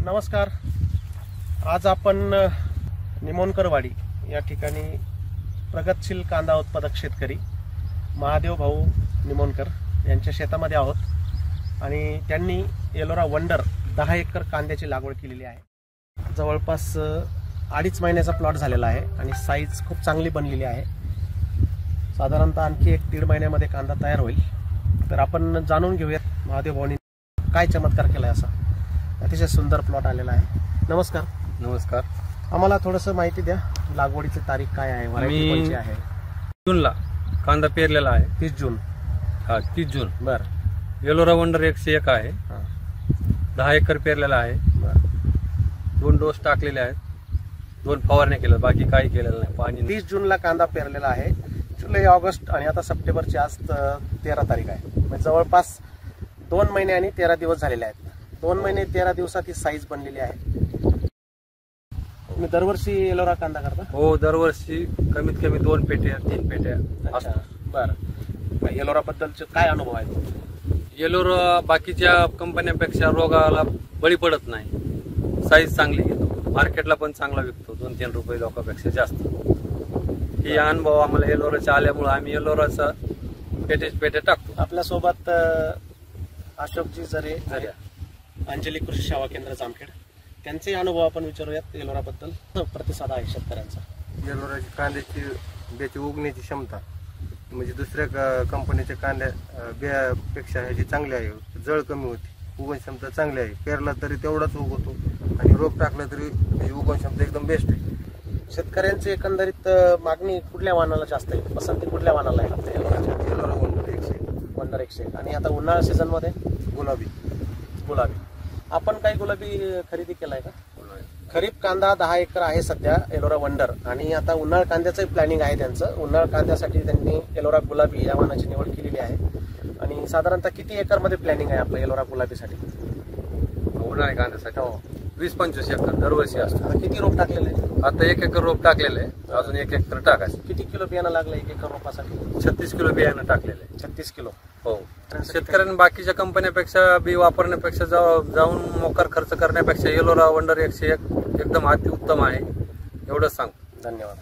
नमस्कार. आज आपण निमोणकरवाडी या ठिकाणी प्रगतशील कांदा उत्पादक शेतकरी महादेव भाऊ निमोणकर यांच्या शेतामध्ये आहोत आणि त्यांनी एलोरा वंडर 10 एकर कांद्याची लागवड केलेली आहे. जवळपास 2.5 महिन्याचा प्लॉट झालेला आहे आणि साईज खूप चांगली बनलेली आहे. साधारणतः आणखी 1-1.5 महिन्यामध्ये कांदा तयार होईल. तर आपण जाणून घेऊयात महादेव भाऊनी काय चमत्कार केलाय. असा अतिशय सुंदर प्लॉट आलेला आहे. नमस्कार. नमस्कार. आम्हाला थोडंसं माहिती द्या, लागवडीची तारीख काय आहे, व्हरायटी कोणती आहे? जूनला कांदा पेरलेला आहे. 30 जून. हा, 30 जून. बर. एलोरा वंडर 101 आहे. 10 एकर पेरलेला आहे. बर. 2 डोस टाकलेले आहेत, 2 फवारण्या केल्या, बाकी काही केलेलं नाही. पाणी 30 जूनला कांदा पेरलेला आहे. जुलै, ऑगस्ट आणि आता सप्टेंबरची आज 13 तारीख आहे. म्हणजे जवळपास 2 महिने आणि 13 दिवस झालेले आहेत. 2 महिने 13 दिवसात ही साईज बनलेली आहे. तुम्ही दरवर्षी एलोरा कांदा करता? हो, दरवर्षी कमीत कमी 2 पेट्या 3 पेट्या असतात. बरं. एलोरा बद्दलचे काय अनुभव आहेत? एलोरा बाकीच्या कंपन्यांपेक्षा रोगाला बळी पडत नाही. साईज चांगली घेतो, मार्केटला पण चांगला विकतो, 2-3 रुपये लोकांपेक्षा जास्त. ही अनुभव आम्हाला एलोराचा आल्यामुळे आम्ही एलोराचा पेटे टाकतो. आपल्यासोबत अशोकजी जरे, अंजली कृषी सेवा केंद्र जामखेड, त्यांचे अनुभव आपण विचारूयात एलोरा बद्दल. प्रतिसाद आहे शेतकऱ्यांचा. एलोराची कांद्याची बियाची उगण्याची क्षमता म्हणजे दुसऱ्या कंपनीच्या कांद्या बियापेक्षा ह्याची चांगली आहे. जळ कमी होती, उगवण क्षमता चांगली आहे. पेरला तरी तेवढाच उगवतो आणि रोप टाकला तरी त्याची उगवण क्षमता एकदम बेस्ट आहे. शेतकऱ्यांची एकंदरीत मागणी कुठल्या वाहनाला जास्त आहे, पसंती कुठल्या वाहनाला आहे? एलोरा वंडर 101. आणि आता उन्हाळा सीझन मध्ये गुलाबी. आपण काही गुलाबी खरेदी केलाय का? खरीप कांदा 10 एकर आहे सध्या एलोरा वंडर, आणि आता उन्हाळ कांद्याचं प्लॅनिंग आहे त्यांचं. उन्हाळ कांद्यासाठी त्यांनी एलोरा गुलाबी या वाहनाची निवड केलेली आहे. आणि साधारणतः किती एकर मध्ये प्लॅनिंग आहे आपलं एलोरा गुलाबीसाठी? उन्हाळी कांद्यासाठी 20-25 एकर दरवर्षी असतं. किती रोप टाकलेले? आता 1 एकर रोप टाकलेले आहे, अजून 1 एकर टाकायचं. किती किलो बियाणं लागलं 1 एकर रोपासाठी? 36 किलो बियाणं टाकलेलं आहे. 36 किलो. हो. शेतकऱ्यांना बाकीच्या कंपन्यापेक्षा बी वापरण्यापेक्षा जाऊन मोकार खर्च करण्यापेक्षा एलोरा वंडर 101 एकदम अति उत्तम आहे, एवढंच सांगतो. धन्यवाद.